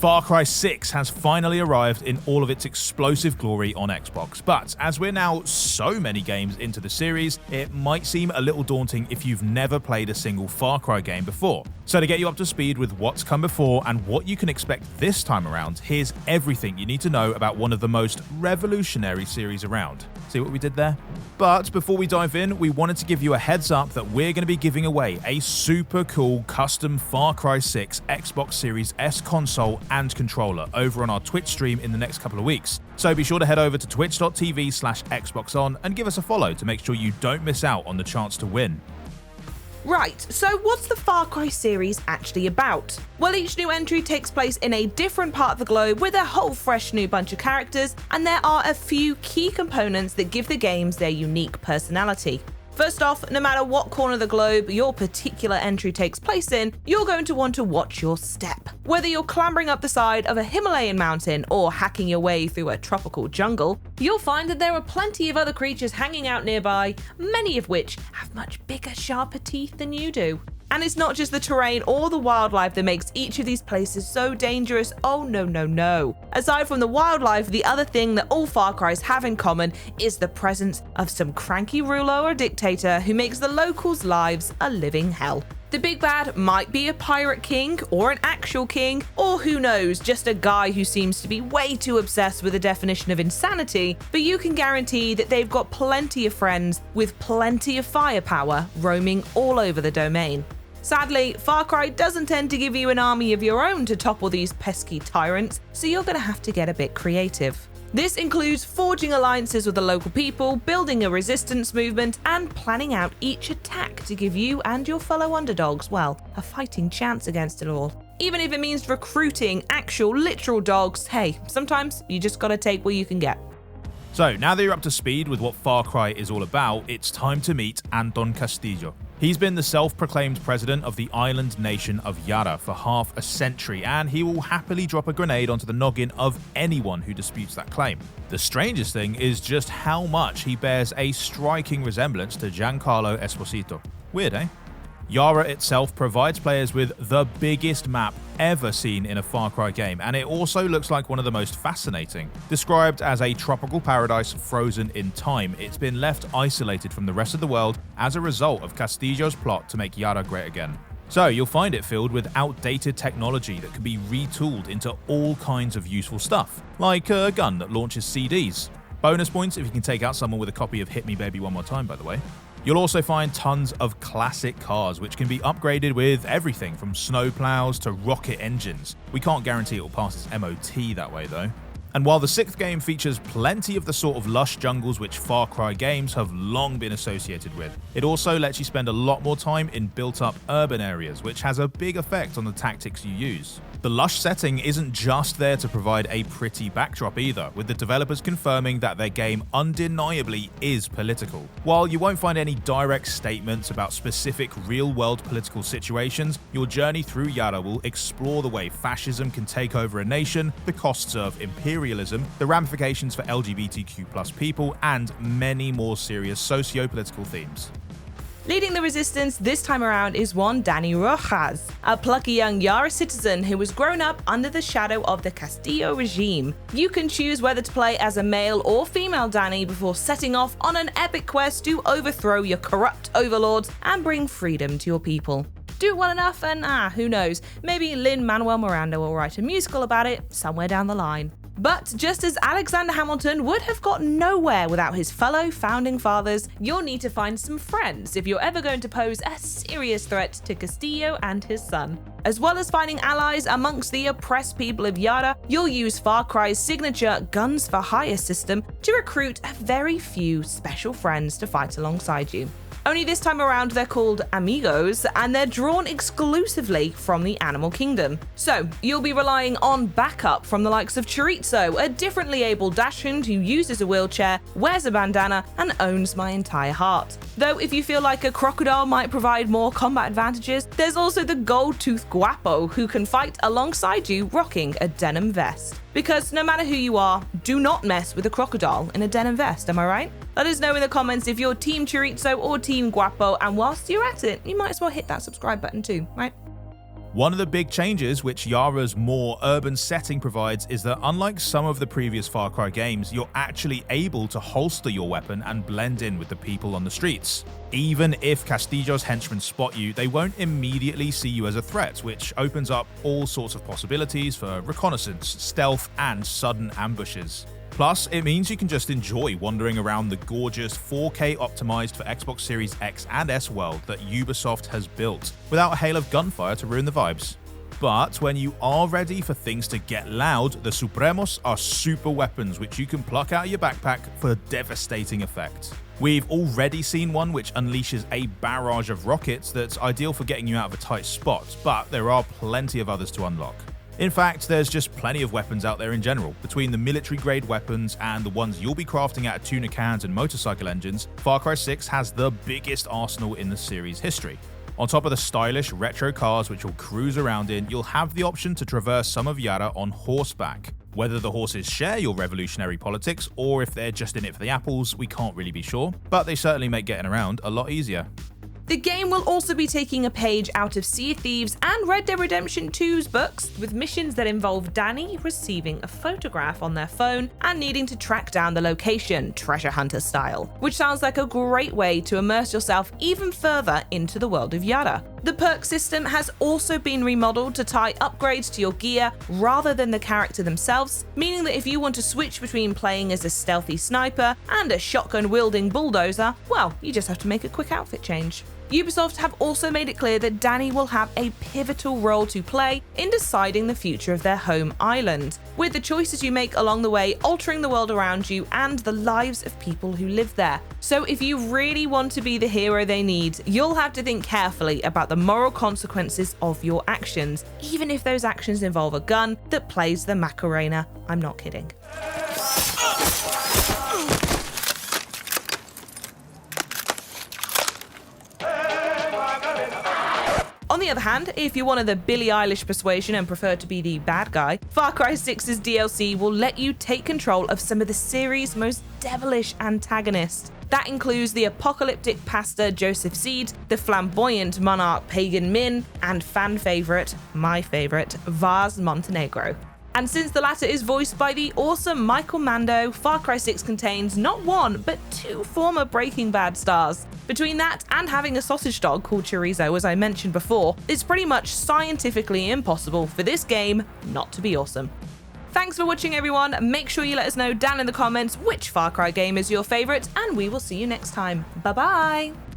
Far Cry 6 has finally arrived in all of its explosive glory on Xbox, but as we're now so many games into the series, it might seem a little daunting if you've never played a single Far Cry game before. So to get you up to speed with what's come before and what you can expect this time around, here's everything you need to know about one of the most revolutionary series around. See what we did there? But before we dive in, we wanted to give you a heads up that we're going to be giving away a super cool custom Far Cry 6 Xbox Series S console and controller over on our Twitch stream in the next couple of weeks. So be sure to head over to twitch.tv/xboxon and give us a follow to make sure you don't miss out on the chance to win. Right, so what's the Far Cry series actually about? Well, each new entry takes place in a different part of the globe with a whole fresh new bunch of characters, and there are a few key components that give the games their unique personality. First off, no matter what corner of the globe your particular entry takes place in, you're going to want to watch your step. Whether you're clambering up the side of a Himalayan mountain or hacking your way through a tropical jungle, you'll find that there are plenty of other creatures hanging out nearby, many of which have much bigger, sharper teeth than you do. And it's not just the terrain or the wildlife that makes each of these places so dangerous. Oh no. Aside from the wildlife, the other thing that all Far Crys have in common is the presence of some cranky ruler or dictator who makes the locals' lives a living hell. The big bad might be a pirate king or an actual king, or who knows, just a guy who seems to be way too obsessed with the definition of insanity, but you can guarantee that they've got plenty of friends with plenty of firepower roaming all over the domain. Sadly, Far Cry doesn't tend to give you an army of your own to topple these pesky tyrants, so you're going to have to get a bit creative. This includes forging alliances with the local people, building a resistance movement, and planning out each attack to give you and your fellow underdogs, well, a fighting chance against it all. Even if it means recruiting actual literal dogs, hey, sometimes you just gotta take what you can get. So now that you're up to speed with what Far Cry is all about, it's time to meet Anton Castillo. He's been the self-proclaimed president of the island nation of Yara for half a century, and he will happily drop a grenade onto the noggin of anyone who disputes that claim. The strangest thing is just how much he bears a striking resemblance to Giancarlo Esposito. Weird, eh? Yara itself provides players with the biggest map ever seen in a Far Cry game, and it also looks like one of the most fascinating. Described as a tropical paradise frozen in time, it's been left isolated from the rest of the world as a result of Castillo's plot to make Yara great again. So you'll find it filled with outdated technology that can be retooled into all kinds of useful stuff, like a gun that launches CDs. Bonus points if you can take out someone with a copy of Hit Me Baby One More Time, by the way. You'll also find tons of classic cars which can be upgraded with everything from snowplows to rocket engines. We can't guarantee it will pass its MOT that way though. And while the 6th game features plenty of the sort of lush jungles which Far Cry games have long been associated with, it also lets you spend a lot more time in built-up urban areas, which has a big effect on the tactics you use. The lush setting isn't just there to provide a pretty backdrop either, with the developers confirming that their game undeniably is political. While you won't find any direct statements about specific real-world political situations, your journey through Yara will explore the way fascism can take over a nation, the costs of imperialism, the ramifications for LGBTQ+ people, and many more serious socio-political themes. Leading the resistance this time around is one Dani Rojas, a plucky young Yara citizen who was grown up under the shadow of the Castillo regime. You can choose whether to play as a male or female Dani before setting off on an epic quest to overthrow your corrupt overlords and bring freedom to your people. Do it well enough and who knows, maybe Lin-Manuel Miranda will write a musical about it somewhere down the line. But just as Alexander Hamilton would have got nowhere without his fellow founding fathers, you'll need to find some friends if you're ever going to pose a serious threat to Castillo and his son. As well as finding allies amongst the oppressed people of Yara, you'll use Far Cry's signature Guns for Hire system to recruit a very few special friends to fight alongside you. Only this time around they're called amigos, and they're drawn exclusively from the animal kingdom. So you'll be relying on backup from the likes of Chorizo, a differently abled dachshund who uses a wheelchair, wears a bandana, and owns my entire heart. Though if you feel like a crocodile might provide more combat advantages, there's also the gold-toothed Guapo who can fight alongside you rocking a denim vest. Because no matter who you are, do not mess with a crocodile in a denim vest, am I right? Let us know in the comments if you're Team Chorizo or Team Guapo, and whilst you're at it, you might as well hit that subscribe button too, right? One of the big changes which Yara's more urban setting provides is that unlike some of the previous Far Cry games, you're actually able to holster your weapon and blend in with the people on the streets. Even if Castillo's henchmen spot you, they won't immediately see you as a threat, which opens up all sorts of possibilities for reconnaissance, stealth, and sudden ambushes. Plus, it means you can just enjoy wandering around the gorgeous 4K optimized for Xbox Series X and S world that Ubisoft has built, without a hail of gunfire to ruin the vibes. But when you are ready for things to get loud, the Supremos are super weapons which you can pluck out of your backpack for devastating effect. We've already seen one which unleashes a barrage of rockets that's ideal for getting you out of a tight spot, but there are plenty of others to unlock. In fact, there's just plenty of weapons out there in general. Between the military-grade weapons and the ones you'll be crafting out of tuna cans and motorcycle engines, Far Cry 6 has the biggest arsenal in the series' history. On top of the stylish retro cars which you'll cruise around in, you'll have the option to traverse some of Yara on horseback. Whether the horses share your revolutionary politics or if they're just in it for the apples, we can't really be sure, but they certainly make getting around a lot easier. The game will also be taking a page out of Sea of Thieves and Red Dead Redemption 2's books, with missions that involve Danny receiving a photograph on their phone and needing to track down the location, treasure hunter style, which sounds like a great way to immerse yourself even further into the world of Yara. The perk system has also been remodeled to tie upgrades to your gear rather than the character themselves, meaning that if you want to switch between playing as a stealthy sniper and a shotgun-wielding bulldozer, well, you just have to make a quick outfit change. Ubisoft have also made it clear that Danny will have a pivotal role to play in deciding the future of their home island, with the choices you make along the way altering the world around you and the lives of people who live there. So if you really want to be the hero they need, you'll have to think carefully about the moral consequences of your actions, even if those actions involve a gun that plays the Macarena. I'm not kidding. On the other hand, if you're one of the Billie Eilish persuasion and prefer to be the bad guy, Far Cry 6's DLC will let you take control of some of the series' most devilish antagonists. That includes the apocalyptic pastor Joseph Seed, the flamboyant monarch Pagan Min, and fan favourite, my favourite, Vaz Montenegro. And since the latter is voiced by the awesome Michael Mando, Far Cry 6 contains not one, but two former Breaking Bad stars. Between that and having a sausage dog called Chorizo, as I mentioned before, it's pretty much scientifically impossible for this game not to be awesome. Thanks for watching, everyone. Make sure you let us know down in the comments which Far Cry game is your favourite, and we will see you next time. Bye-bye!